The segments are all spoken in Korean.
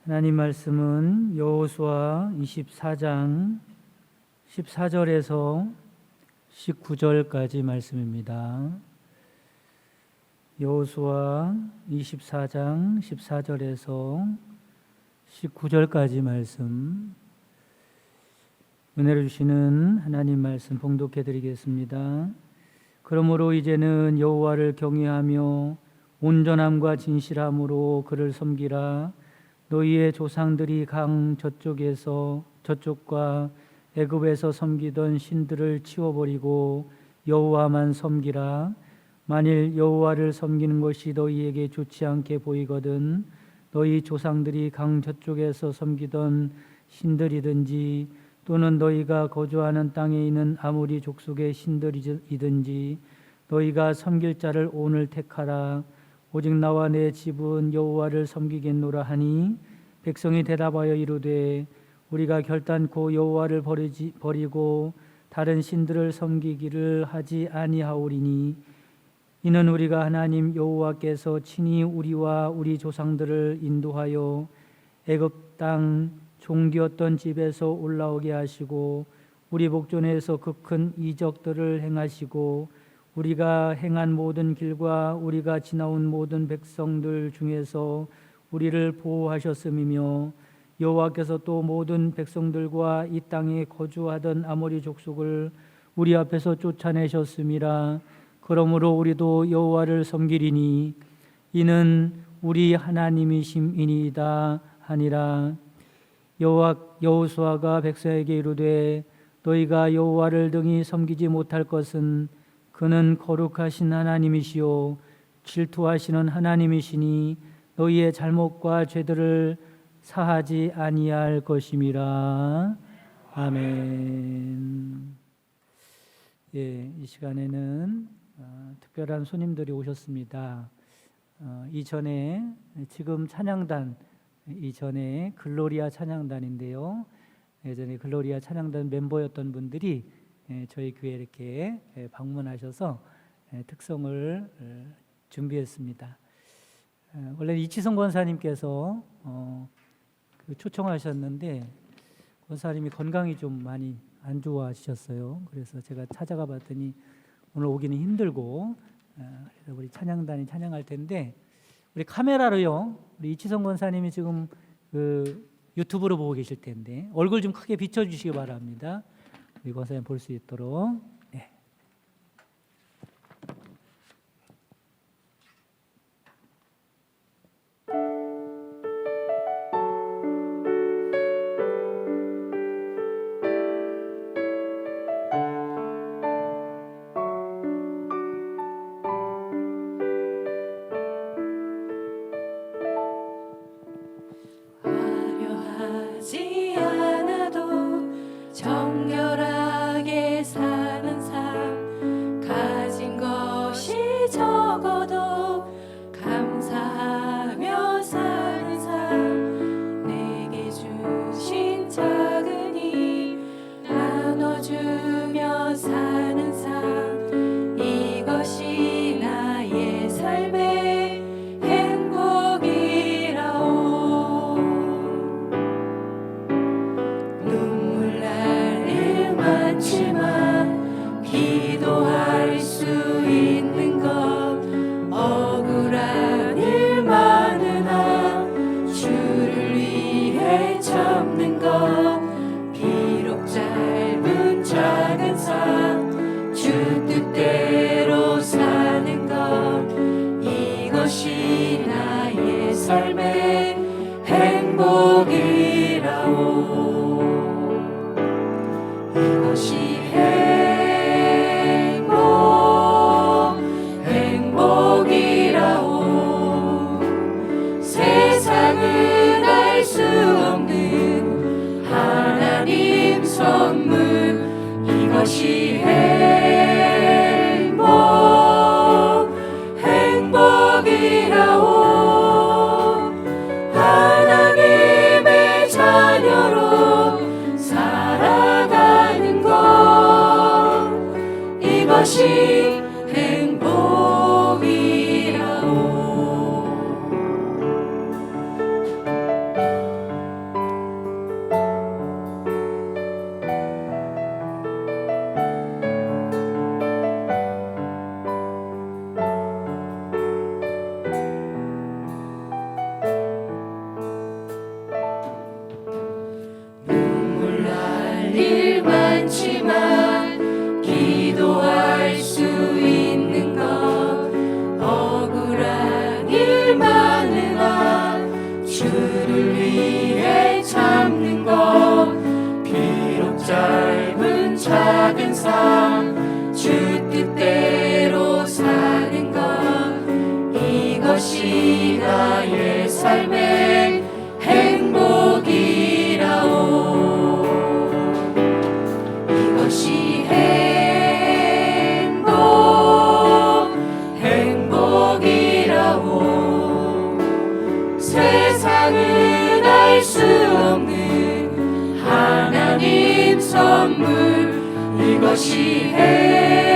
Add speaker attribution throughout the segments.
Speaker 1: 하나님 말씀은 여호수아 24장 14절에서 19절까지 말씀입니다. 여호수아 24장 14절에서 19절까지 말씀, 은혜를 주시는 하나님 말씀 봉독해 드리겠습니다. 그러므로 이제는 여호와를 경외하며 온전함과 진실함으로 그를 섬기라. 너희의 조상들이 강 저쪽과 애굽에서 섬기던 신들을 치워버리고 여호와만 섬기라. 만일 여호와를 섬기는 것이 너희에게 좋지 않게 보이거든 너희 조상들이 강 저쪽에서 섬기던 신들이든지 또는 너희가 거주하는 땅에 있는 아무리 족속의 신들이든지 너희가 섬길 자를 오늘 택하라. 오직 나와 내 집은 여호와를 섬기겠노라 하니 백성이 대답하여 이르되 우리가 결단코 여호와를 버리고 다른 신들을 섬기기를 하지 아니하오리니 이는 우리가 하나님 여호와께서 친히 우리와 우리 조상들을 인도하여 애굽 땅 종되었던 집에서 올라오게 하시고 우리 목전에서 그 큰 이적들을 행하시고 우리가 행한 모든 길과 우리가 지나온 모든 백성들 중에서 우리를 보호하셨음이며 여호와께서 또 모든 백성들과 이 땅에 거주하던 아모리 족속을 우리 앞에서 쫓아내셨음이라. 그러므로 우리도 여호와를 섬기리니 이는 우리 하나님이심이니이다 하니라. 여호수아가 백성에게 이르되 너희가 여호와를 등이 섬기지 못할 것은 그는 거룩하신 하나님이시요 질투하시는 하나님이시니 너희의 잘못과 죄들을 사하지 아니할 것임이라. 아멘. 예, 이 시간에는 특별한 손님들이 오셨습니다. 이전에 지금 찬양단 이전에 글로리아 찬양단인데요. 예전에 글로리아 찬양단 멤버였던 분들이 저희 교회에 이렇게 방문하셔서 특성을 준비했습니다. 원래 이치성 권사님께서 초청하셨는데 권사님이 건강이 좀 많이 안 좋아하셨어요. 그래서 제가 찾아가 봤더니 오늘 오기는 힘들고 그래서 우리 찬양단이 찬양할 텐데 우리 카메라로요. 우리 이치성 권사님이 지금 유튜브로 보고 계실 텐데 얼굴 좀 크게 비춰주시기 바랍니다. 우리 권사님 볼 수 있도록. 네.
Speaker 2: 화려하지 않아도 정결하게 사는 삶, 가진 것이 적어도 감사하며 사는 삶, 내게 주신 작은 힘 나눠주며 사는 삶, 이것이 나의 삶의 행복이라오. 눈물 날 일 많지만 기도할 수 있는 것, 억울한 일 많으나 주를 위해 참는 것, 비록 짧은 작은 삶 주 뜻대로 사는 것, 이것이 나의 삶의 행복이라오. 이것이 행복이라오. 세상은 알 수 없는 하나님 선물, 이것이 행복이라오. 하나님의 자녀로 살아가는 것, 이것이 행복이라오. 이것이 나의 삶의 행복이라오. 이것이 행복이라오. 세상은 알 수 없는 하나님 선물. 이것이 행복이라오.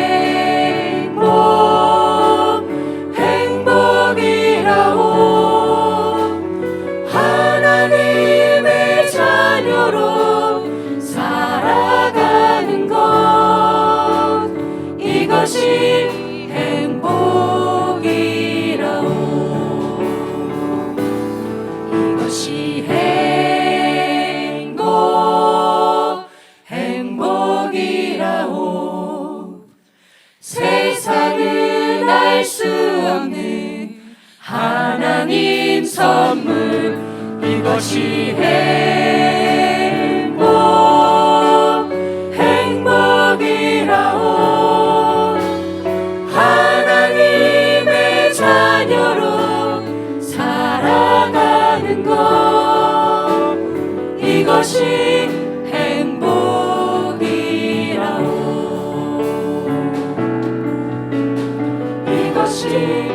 Speaker 2: 하나님의 자녀로 살아가는 것. 이것이 행복이라오. 이것이 행복이라오. 세상은 알 수 없는 하나님 선물. 이것이 행복이라오. 하나님의 자녀로 살아가는 것. 이것이 행복이라오. 이것이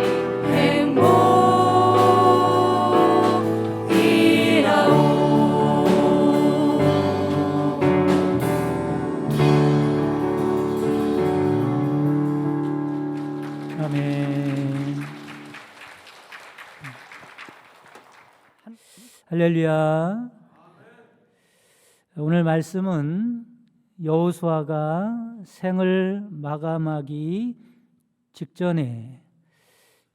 Speaker 1: 아멘. 할렐루야. 오늘 말씀은 여호수아가 생을 마감하기 직전에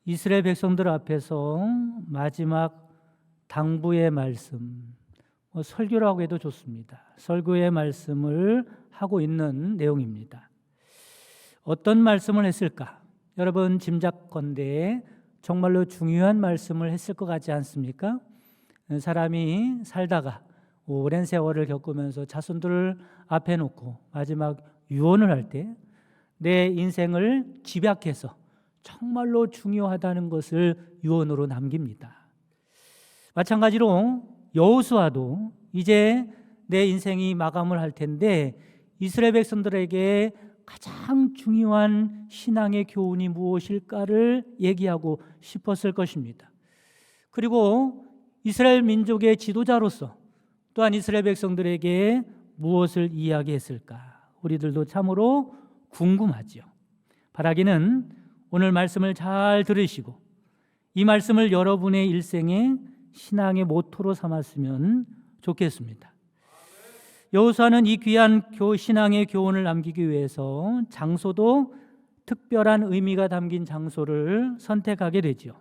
Speaker 1: 이스라엘 백성들 앞에서 마지막 당부의 말씀, 설교라고 해도 좋습니다. 설교의 말씀을 하고 있는 내용입니다. 어떤 말씀을 했을까? 여러분 짐작컨대 정말로 중요한 말씀을 했을 것 같지 않습니까? 사람이 살다가 오랜 세월을 겪으면서 자손들을 앞에 놓고 마지막 유언을 할 때 내 인생을 집약해서 정말로 중요하다는 것을 유언으로 남깁니다. 마찬가지로 여호수아도 이제 내 인생이 마감을 할 텐데 이스라엘 백성들에게 가장 중요한 신앙의 교훈이 무엇일까를 얘기하고 싶었을 것입니다. 그리고 이스라엘 민족의 지도자로서 또한 이스라엘 백성들에게 무엇을 이야기했을까? 우리들도 참으로 궁금하죠. 바라기는 오늘 말씀을 잘 들으시고 이 말씀을 여러분의 일생의 신앙의 모토로 삼았으면 좋겠습니다. 여호수아는 이 귀한 신앙의 교훈을 남기기 위해서 장소도 특별한 의미가 담긴 장소를 선택하게 되죠.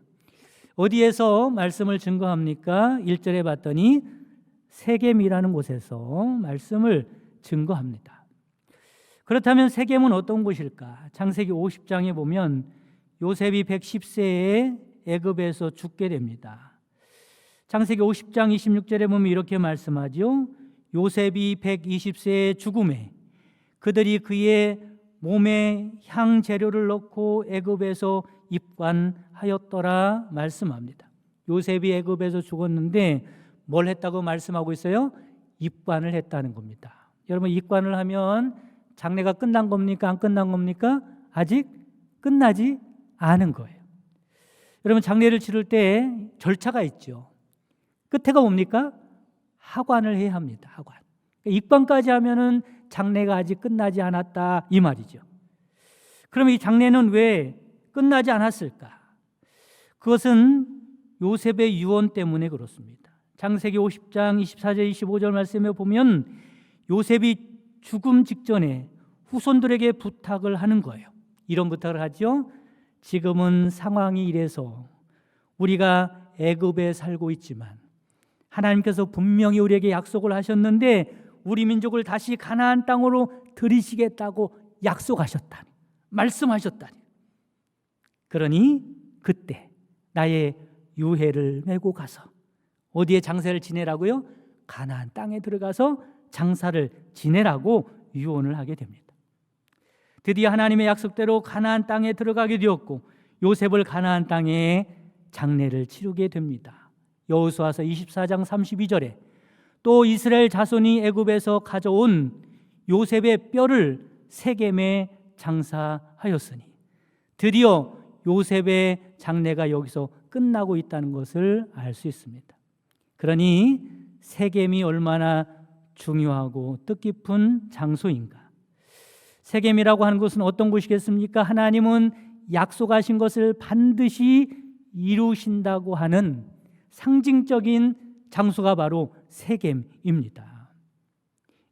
Speaker 1: 어디에서 말씀을 증거합니까? 1절에 봤더니 세겜이라는 곳에서 말씀을 증거합니다. 그렇다면 세겜은 어떤 곳일까? 창세기 50장에 보면 요셉이 110세에 애굽에서 죽게 됩니다. 창세기 50장 26절에 보면 이렇게 말씀하죠. 요셉이 120세에 죽음에 그들이 그의 몸에 향 재료를 넣고 애굽에서 입관하였더라 말씀합니다. 요셉이 애굽에서 죽었는데 뭘 했다고 말씀하고 있어요? 입관을 했다는 겁니다. 여러분 입관을 하면 장례가 끝난 겁니까? 안 끝난 겁니까? 아직 끝나지 않은 거예요. 여러분 장례를 치를 때 절차가 있죠. 끝에가 뭡니까? 하관을 해야 합니다. 하관. 입관까지 하면은 장례가 아직 끝나지 않았다 이 말이죠. 그럼 이 장례는 왜 끝나지 않았을까? 그것은 요셉의 유언 때문에 그렇습니다. 창세기 50장 24절 25절 말씀에 보면 요셉이 죽음 직전에 후손들에게 부탁을 하는 거예요. 이런 부탁을 하죠. 지금은 상황이 이래서 우리가 애굽에 살고 있지만 하나님께서 분명히 우리에게 약속을 하셨는데 우리 민족을 다시 가나안 땅으로 들이시겠다고 약속하셨다니, 말씀하셨다니. 그러니 그때 나의 유해를 메고 가서 어디에 장사를 지내라고요? 가나안 땅에 들어가서 장사를 지내라고 유언을 하게 됩니다. 드디어 하나님의 약속대로 가나안 땅에 들어가게 되었고 요셉을 가나안 땅에 장례를 치르게 됩니다. 여호수아서 24장 32절에 또 이스라엘 자손이 애굽에서 가져온 요셉의 뼈를 세겜에 장사하였으니 드디어 요셉의 장례가 여기서 끝나고 있다는 것을 알 수 있습니다. 그러니 세겜이 얼마나 중요하고 뜻깊은 장소인가. 세겜이라고 하는 곳은 어떤 곳이겠습니까? 하나님은 약속하신 것을 반드시 이루신다고 하는 상징적인 장소가 바로 세겜입니다.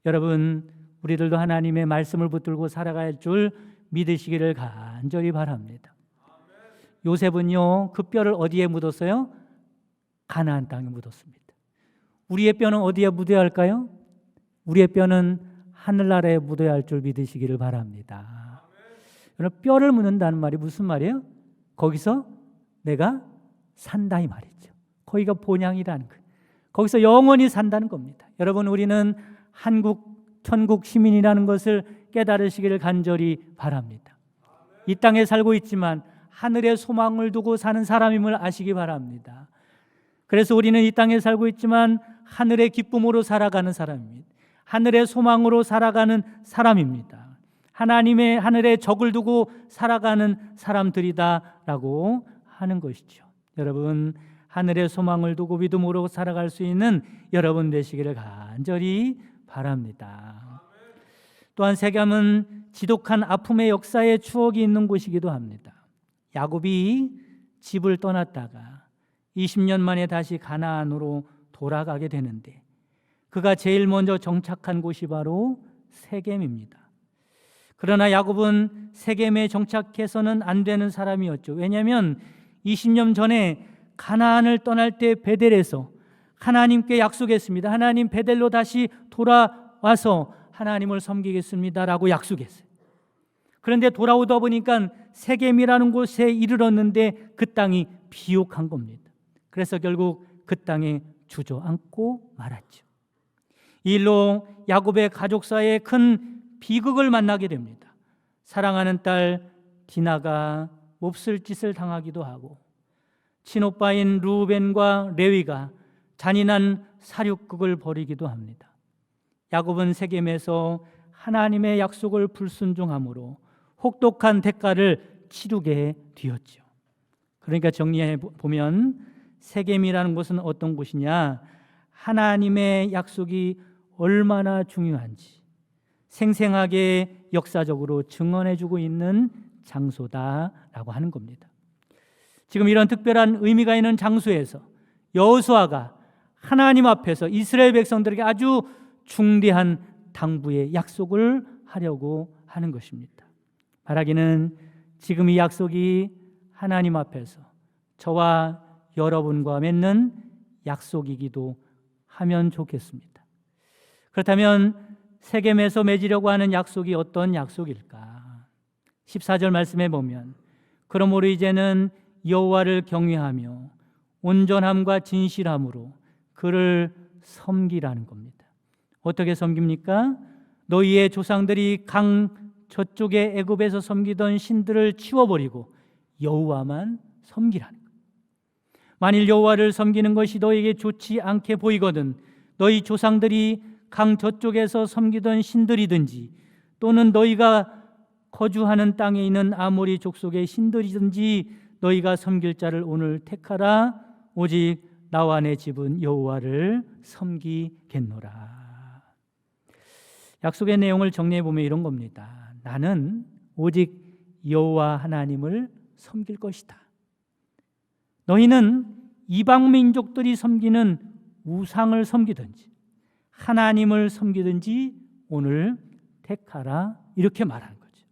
Speaker 1: 여러분, 우리들도 하나님의 말씀을 붙들고 살아갈 줄 믿으시기를 간절히 바랍니다. 요셉은요, 그 뼈를 어디에 묻었어요? 가나안 땅에 묻었습니다. 우리의 뼈는 어디에 묻어야 할까요? 우리의 뼈는 하늘나라에 묻어야 할 줄 믿으시기를 바랍니다. 여러분, 뼈를 묻는다는 말이 무슨 말이에요? 거기서 내가 산다 이 말이죠. 거기가 본향이라는 거예요. 거기서 영원히 산다는 겁니다. 여러분, 우리는 한국 천국 시민이라는 것을 깨달으시기를 간절히 바랍니다. 이 땅에 살고 있지만 하늘의 소망을 두고 사는 사람임을 아시기 바랍니다. 그래서 우리는 이 땅에 살고 있지만 하늘의 기쁨으로 살아가는 사람입니다. 하늘의 소망으로 살아가는 사람입니다. 하나님의 하늘에 적을 두고 살아가는 사람들이다라고 하는 것이죠. 여러분, 하늘의 소망을 두고 믿음으로 살아갈 수 있는 여러분 되시기를 간절히 바랍니다. 또한 세겜은 지독한 아픔의 역사의 추억이 있는 곳이기도 합니다. 야곱이 집을 떠났다가 20년 만에 다시 가나안으로 돌아가게 되는데 그가 제일 먼저 정착한 곳이 바로 세겜입니다. 그러나 야곱은 세겜에 정착해서는 안 되는 사람이었죠. 왜냐하면 20년 전에 가나안을 떠날 때 베델에서 하나님께 약속했습니다. 하나님, 베델로 다시 돌아와서 하나님을 섬기겠습니다라고 약속했어요. 그런데 돌아오다 보니까 세겜이라는 곳에 이르렀는데 그 땅이 비옥한 겁니다. 그래서 결국 그 땅에 주저앉고 말았죠. 이 일로 야곱의 가족사에 큰 비극을 만나게 됩니다. 사랑하는 딸 디나가 몹쓸 짓을 당하기도 하고 친오빠인 루벤과 레위가 잔인한 사륙극을 벌이기도 합니다. 야곱은 세겜에서 하나님의 약속을 불순종함으로 혹독한 대가를 치르게 되었죠. 그러니까 정리해 보면 세겜이라는 곳은 어떤 곳이냐? 하나님의 약속이 얼마나 중요한지 생생하게 역사적으로 증언해주고 있는 장소다라고 하는 겁니다. 지금 이런 특별한 의미가 있는 장소에서 여호수아가 하나님 앞에서 이스라엘 백성들에게 아주 중대한 당부의 약속을 하려고 하는 것입니다. 바라기는 지금 이 약속이 하나님 앞에서 저와 여러분과 맺는 약속이기도 하면 좋겠습니다. 그렇다면 세겜에서 맺으려고 하는 약속이 어떤 약속일까? 14절 말씀에 보면 그러므로 이제는 여호와를 경외하며 온전함과 진실함으로 그를 섬기라는 겁니다. 어떻게 섬깁니까? 너희의 조상들이 강 저쪽에 애굽에서 섬기던 신들을 치워버리고 여호와만 섬기라는 거예요. 만일 여호와를 섬기는 것이 너에게 좋지 않게 보이거든 너희 조상들이 강 저쪽에서 섬기던 신들이든지 또는 너희가 거주하는 땅에 있는 아모리 족속의 신들이든지 너희가 섬길 자를 오늘 택하라. 오직 나와 내 집은 여호와를 섬기겠노라. 약속의 내용을 정리해 보면 이런 겁니다. 나는 오직 여호와 하나님을 섬길 것이다. 너희는 이방 민족들이 섬기는 우상을 섬기든지 하나님을 섬기든지 오늘 택하라. 이렇게 말하는 거죠.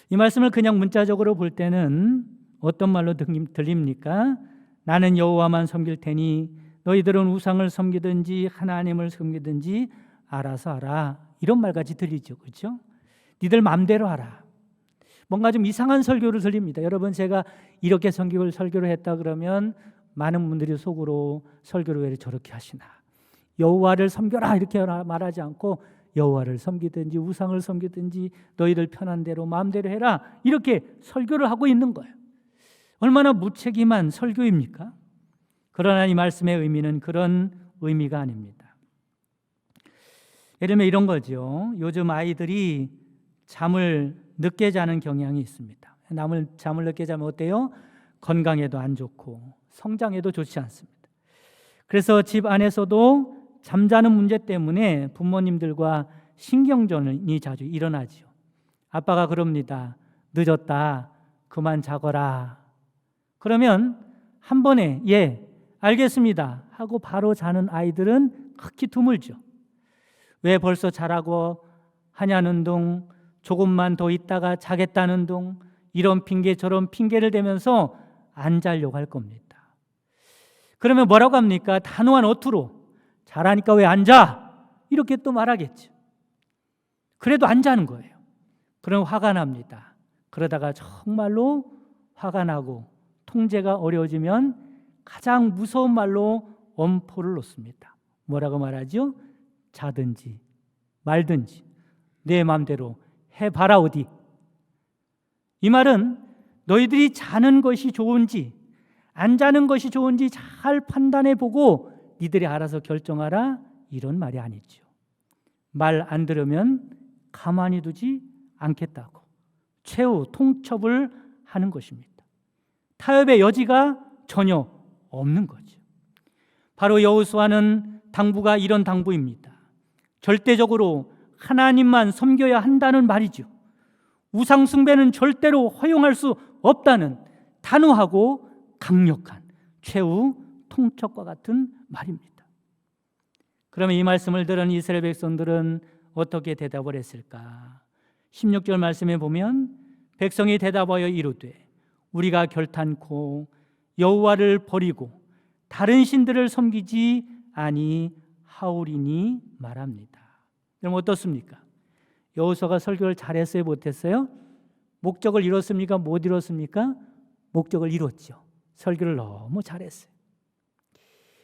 Speaker 1: 이 말씀을 그냥 문자적으로 볼 때는 어떤 말로 들립니까? 나는 여호와만 섬길 테니 너희들은 우상을 섬기든지 하나님을 섬기든지 알아서 하라. 이런 말같이 들리죠. 그렇죠? 니들 마음대로 하라. 뭔가 좀 이상한 설교를 들립니다. 여러분, 제가 이렇게 설교를 했다 그러면 많은 분들이 속으로 설교를 왜 저렇게 하시나? 여호와를 섬겨라 이렇게 말하지 않고 여호와를 섬기든지 우상을 섬기든지 너희들 편한 대로 마음대로 해라 이렇게 설교를 하고 있는 거예요. 얼마나 무책임한 설교입니까? 그러나 이 말씀의 의미는 그런 의미가 아닙니다. 예를 들면 이런 거죠. 요즘 아이들이 잠을 늦게 자는 경향이 있습니다. 잠을 늦게 자면 어때요? 건강에도 안 좋고 성장에도 좋지 않습니다. 그래서 집 안에서도 잠자는 문제 때문에 부모님들과 신경전이 자주 일어나죠. 아빠가 그럽니다. 늦었다. 그만 자거라. 그러면 한 번에 예, 알겠습니다 하고 바로 자는 아이들은 극히 드물죠. 왜 벌써 자라고 하냐는 둥, 조금만 더 있다가 자겠다는 둥, 이런 핑계 저런 핑계를 대면서 안 자려고 할 겁니다. 그러면 뭐라고 합니까? 단호한 어투로 자라니까 왜 안 자? 이렇게 또 말하겠죠. 그래도 안 자는 거예요. 그럼 화가 납니다. 그러다가 정말로 화가 나고 통제가 어려워지면 가장 무서운 말로 엄포를 놓습니다. 뭐라고 말하죠? 자든지 말든지 내 마음대로 해봐라 어디. 이 말은 너희들이 자는 것이 좋은지 안 자는 것이 좋은지 잘 판단해 보고 니들이 알아서 결정하라, 이런 말이 아니죠. 말 안 들으면 가만히 두지 않겠다고 최후 통첩을 하는 것입니다. 타협의 여지가 전혀 없는 거죠. 바로 여호수아는 당부가 이런 당부입니다. 절대적으로 하나님만 섬겨야 한다는 말이죠. 우상 숭배는 절대로 허용할 수 없다는 단호하고 강력한 최후 통첩과 같은 말입니다. 그러면 이 말씀을 들은 이스라엘 백성들은 어떻게 대답을 했을까? 16절 말씀에 보면 백성이 대답하여 이르되 우리가 결탄코 여호와를 버리고 다른 신들을 섬기지 아니하오리니 말합니다. 그럼 어떻습니까? 여호수아가 설교를 잘했어요, 못했어요? 목적을 이뤘습니까? 못 이뤘습니까? 목적을 이뤘죠. 설교를 너무 잘했어요.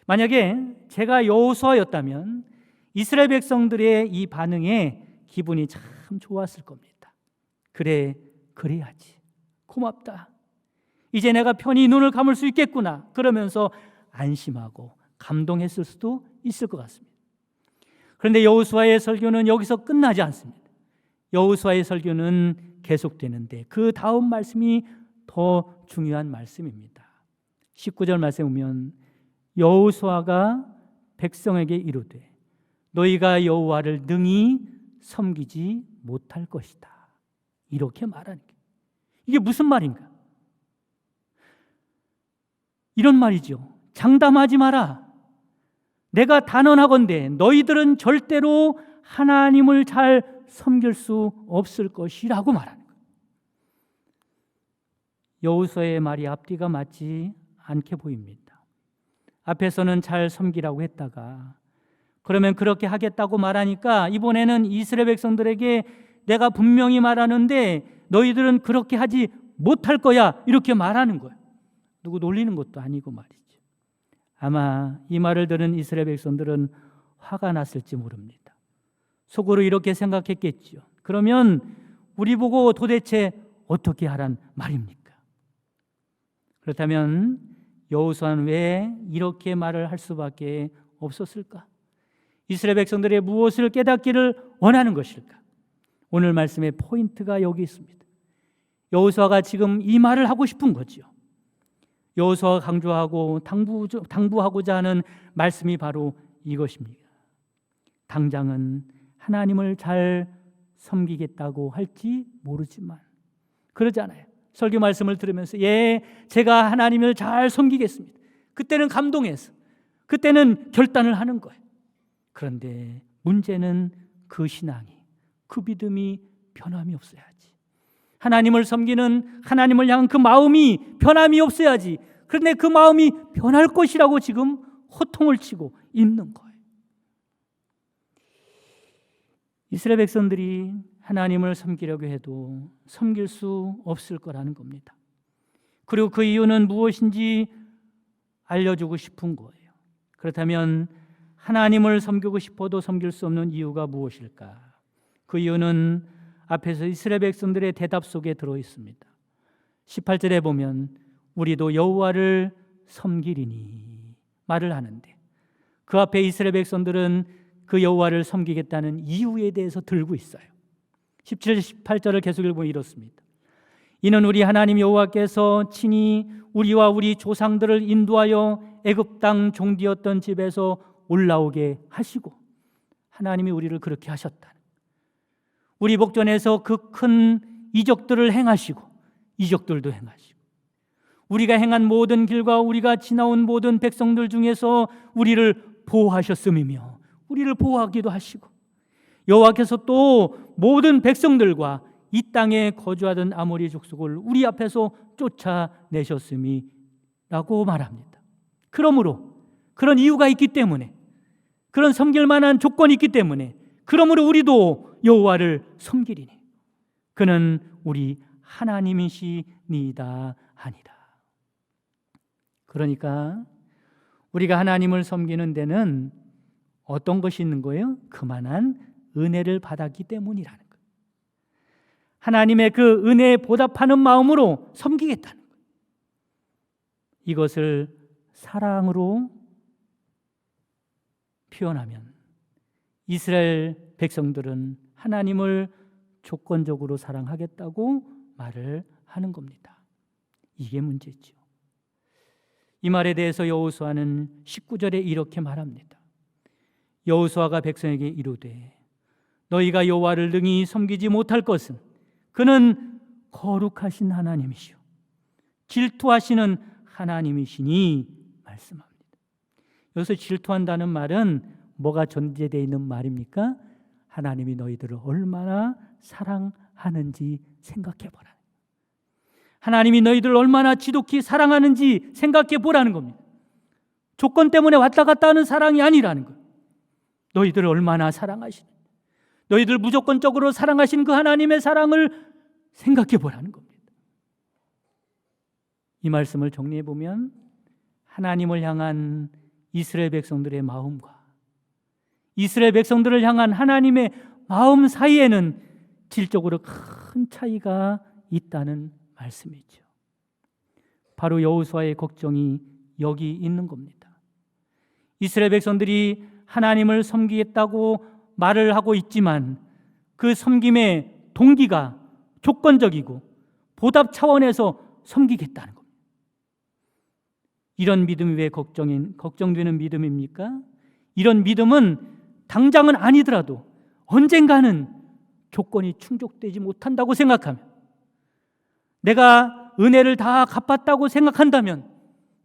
Speaker 1: 만약에 제가 여호수아였다면 이스라엘 백성들의 이 반응에 기분이 참 좋았을 겁니다. 그래, 그래야지. 고맙다. 이제 내가 편히 눈을 감을 수 있겠구나. 그러면서 안심하고 감동했을 수도 있을 것 같습니다. 그런데 여호수아의 설교는 여기서 끝나지 않습니다. 여호수아의 설교는 계속되는데 그 다음 말씀이 더 중요한 말씀입니다. 19절 말씀에 보면 여호수아가 백성에게 이르되 너희가 여호와를 능히 섬기지 못할 것이다. 이렇게 말하는 게 이게 무슨 말인가? 이런 말이죠. 장담하지 마라. 내가 단언하건대 너희들은 절대로 하나님을 잘 섬길 수 없을 것이라고 말하는 거예요. 여호수아의 말이 앞뒤가 맞지 않게 보입니다. 앞에서는 잘 섬기라고 했다가 그러면 그렇게 하겠다고 말하니까 이번에는 이스라엘 백성들에게 내가 분명히 말하는데 너희들은 그렇게 하지 못할 거야 이렇게 말하는 거예요. 누구 놀리는 것도 아니고 말이죠. 아마 이 말을 들은 이스라엘 백성들은 화가 났을지 모릅니다. 속으로 이렇게 생각했겠죠. 그러면 우리 보고 도대체 어떻게 하란 말입니까? 그렇다면 여호수아는 왜 이렇게 말을 할 수밖에 없었을까? 이스라엘 백성들의 무엇을 깨닫기를 원하는 것일까? 오늘 말씀의 포인트가 여기 있습니다. 여호수아가 지금 이 말을 하고 싶은 거죠. 여호수아가 강조하고 당부하고자 하는 말씀이 바로 이것입니다. 당장은 하나님을 잘 섬기겠다고 할지 모르지만 그러잖아요. 설교 말씀을 들으면서 예, 제가 하나님을 잘 섬기겠습니다. 그때는 감동해서 그때는 결단을 하는 거예요. 그런데 문제는 그 신앙이, 그 믿음이 변함이 없어야지. 하나님을 섬기는 하나님을 향한 그 마음이 변함이 없어야지. 그런데 그 마음이 변할 것이라고 지금 호통을 치고 있는 거예요. 이스라엘 백성들이 하나님을 섬기려고 해도 섬길 수 없을 거라는 겁니다. 그리고 그 이유는 무엇인지 알려주고 싶은 거예요. 그렇다면 하나님을 섬기고 싶어도 섬길 수 없는 이유가 무엇일까? 그 이유는 앞에서 이스라엘 백성들의 대답 속에 들어 있습니다. 18절에 보면 우리도 여호와를 섬기리니 말을 하는데, 그 앞에 이스라엘 백성들은 그 여호와를 섬기겠다는 이유에 대해서 들고 있어요. 17, 18절을 계속 읽으면 이렇습니다. 이는 우리 하나님 여호와께서 친히 우리와 우리 조상들을 인도하여 애굽 땅 종되었던 집에서 올라오게 하시고, 하나님이 우리를 그렇게 하셨다. 우리 복전에서 그 큰 이적들을 행하시고 이적들도 행하시고, 우리가 행한 모든 길과 우리가 지나온 모든 백성들 중에서 우리를 보호하셨음이며 우리를 보호하기도 하시고, 여호와께서 또 모든 백성들과 이 땅에 거주하던 아모리 족속을 우리 앞에서 쫓아내셨음이라고 말합니다. 그러므로 그런 이유가 있기 때문에, 그런 섬길 만한 조건이 있기 때문에, 그러므로 우리도 여호와를 섬기리니 그는 우리 하나님이시니이다 하니라. 그러니까 우리가 하나님을 섬기는 데는 어떤 것이 있는 거예요? 그만한 은혜를 받았기 때문이라는 거예요. 하나님의 그 은혜에 보답하는 마음으로 섬기겠다는 거예요. 이것을 사랑으로 표현하면 이스라엘 백성들은 하나님을 조건적으로 사랑하겠다고 말을 하는 겁니다. 이게 문제죠. 이 말에 대해서 여호수아는 19절에 이렇게 말합니다. 여호수아가 백성에게 이르되 너희가 여호와를 능히 섬기지 못할 것은 그는 거룩하신 하나님이시오 질투하시는 하나님이시니 말씀합니다. 여기서 질투한다는 말은 뭐가 전제되어 있는 말입니까? 하나님이 너희들을 얼마나 사랑하는지 생각해 보라. 하나님이 너희들을 얼마나 지독히 사랑하는지 생각해 보라는 겁니다. 조건 때문에 왔다 갔다 하는 사랑이 아니라는 거예요. 너희들을 얼마나 사랑하시는, 너희들 무조건적으로 사랑하신 그 하나님의 사랑을 생각해 보라는 겁니다. 이 말씀을 정리해 보면 하나님을 향한 이스라엘 백성들의 마음과 이스라엘 백성들을 향한 하나님의 마음 사이에는 질적으로 큰 차이가 있다는 말씀이죠. 바로 여호수아의 걱정이 여기 있는 겁니다. 이스라엘 백성들이 하나님을 섬기겠다고 말을 하고 있지만 그 섬김의 동기가 조건적이고 보답 차원에서 섬기겠다는 겁니다. 이런 믿음이 왜 걱정되는 믿음입니까? 이런 믿음은 당장은 아니더라도 언젠가는 조건이 충족되지 못한다고 생각하면, 내가 은혜를 다 갚았다고 생각한다면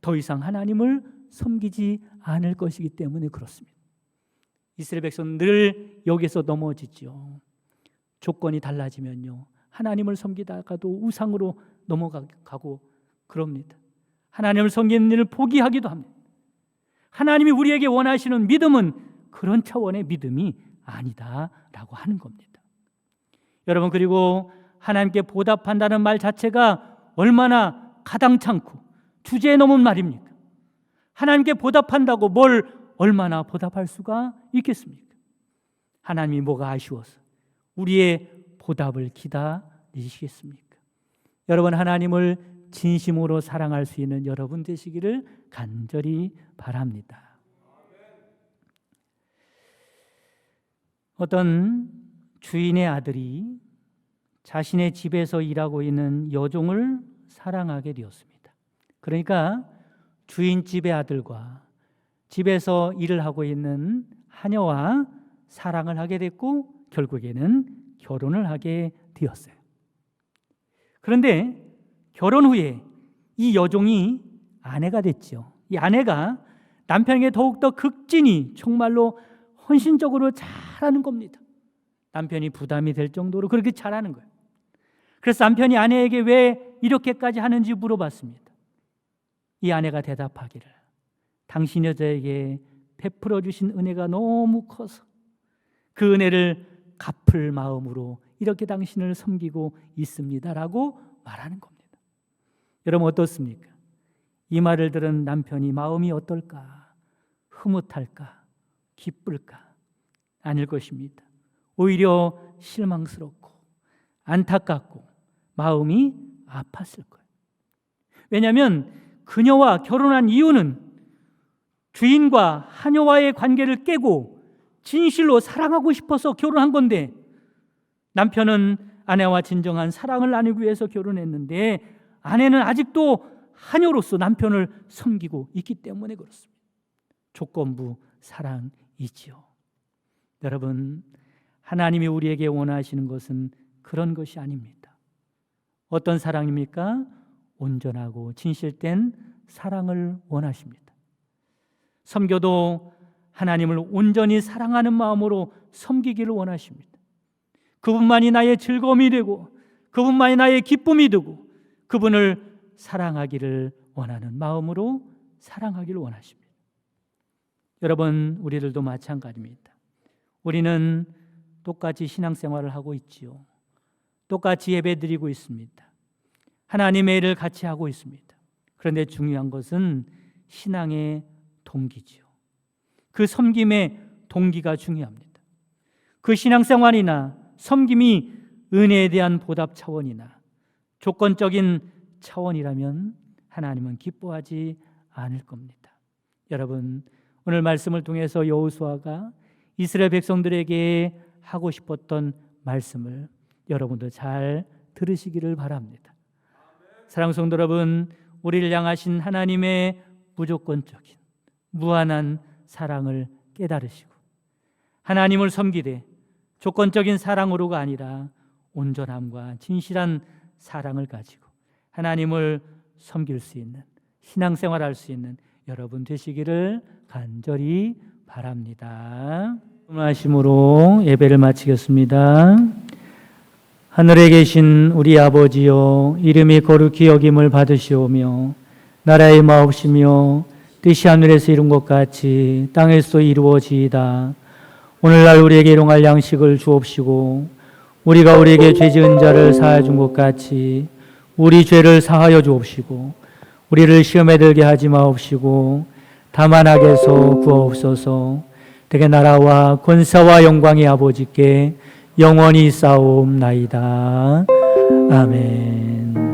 Speaker 1: 더 이상 하나님을 섬기지 않을 것이기 때문에 그렇습니다. 이스라엘 백성은 늘 여기서 넘어지죠. 조건이 달라지면요, 하나님을 섬기다가도 우상으로 넘어가고 그럽니다. 하나님을 섬기는 일을 포기하기도 합니다. 하나님이 우리에게 원하시는 믿음은 그런 차원의 믿음이 아니다라고 하는 겁니다. 여러분, 그리고 하나님께 보답한다는 말 자체가 얼마나 가당찮고 주제에 넘은 말입니까? 하나님께 보답한다고 뭘 얼마나 보답할 수가 있겠습니까? 하나님이 뭐가 아쉬워서 우리의 보답을 기다리시겠습니까? 여러분, 하나님을 진심으로 사랑할 수 있는 여러분 되시기를 간절히 바랍니다. 어떤 주인의 아들이 자신의 집에서 일하고 있는 여종을 사랑하게 되었습니다. 그러니까 주인 집의 아들과 집에서 일을 하고 있는 하녀와 사랑을 하게 됐고 결국에는 결혼을 하게 되었어요. 그런데 결혼 후에 이 여종이 아내가 됐죠. 이 아내가 남편에게 더욱더 극진히 정말로 헌신적으로 잘하는 겁니다. 남편이 부담이 될 정도로 그렇게 잘하는 거예요. 그래서 남편이 아내에게 왜 이렇게까지 하는지 물어봤습니다. 이 아내가 대답하기를, 당신 여자에게 베풀어 주신 은혜가 너무 커서 그 은혜를 갚을 마음으로 이렇게 당신을 섬기고 있습니다라고 말하는 겁니다. 여러분, 어떻습니까? 이 말을 들은 남편이 마음이 어떨까? 흐뭇할까? 기쁠까? 아닐 것입니다. 오히려 실망스럽고 안타깝고 마음이 아팠을 거예요. 왜냐하면 그녀와 결혼한 이유는 주인과 하녀와의 관계를 깨고 진실로 사랑하고 싶어서 결혼한 건데, 남편은 아내와 진정한 사랑을 나누기 위해서 결혼했는데 아내는 아직도 하녀로서 남편을 섬기고 있기 때문에 그렇습니다. 조건부 사랑이지요. 여러분, 하나님이 우리에게 원하시는 것은 그런 것이 아닙니다. 어떤 사랑입니까? 온전하고 진실된 사랑을 원하십니다. 섬겨도 하나님을 온전히 사랑하는 마음으로 섬기기를 원하십니다. 그분만이 나의 즐거움이 되고 그분만이 나의 기쁨이 되고 그분을 사랑하기를 원하는 마음으로 사랑하기를 원하십니다. 여러분, 우리들도 마찬가지입니다. 우리는 똑같이 신앙생활을 하고 있지요. 똑같이 예배드리고 있습니다. 하나님의 일을 같이 하고 있습니다. 그런데 중요한 것은 신앙의 동기지요. 그 섬김의 동기가 중요합니다. 그 신앙생활이나 섬김이 은혜에 대한 보답 차원이나 조건적인 차원이라면 하나님은 기뻐하지 않을 겁니다. 여러분, 오늘 말씀을 통해서 여호수아가 이스라엘 백성들에게 하고 싶었던 말씀을 여러분도 잘 들으시기를 바랍니다. 사랑하는 성도 여러분, 우리를 향하신 하나님의 무조건적인 무한한 사랑을 깨달으시고 하나님을 섬기되 조건적인 사랑으로가 아니라 온전함과 진실한 사랑을 가지고 하나님을 섬길 수 있는, 신앙생활할 수 있는 여러분 되시기를 간절히 바랍니다. 말씀으로 예배를 마치겠습니다. 하늘에 계신 우리 아버지여, 이름이 거룩히 여김을 받으시오며 나라의 마옵시며 뜻이 하늘에서 이룬 것 같이 땅에서도 이루어지이다. 오늘날 우리에게 일용할 양식을 주옵시고 우리가 우리에게 죄 지은 자를 사하여 준 것 같이 우리 죄를 사하여 주옵시고 우리를 시험에 들게 하지 마옵시고 다만 악에서 구하옵소서. 대개 나라와 권세와 영광이 아버지께 영원히 쌓옵나이다. 아멘.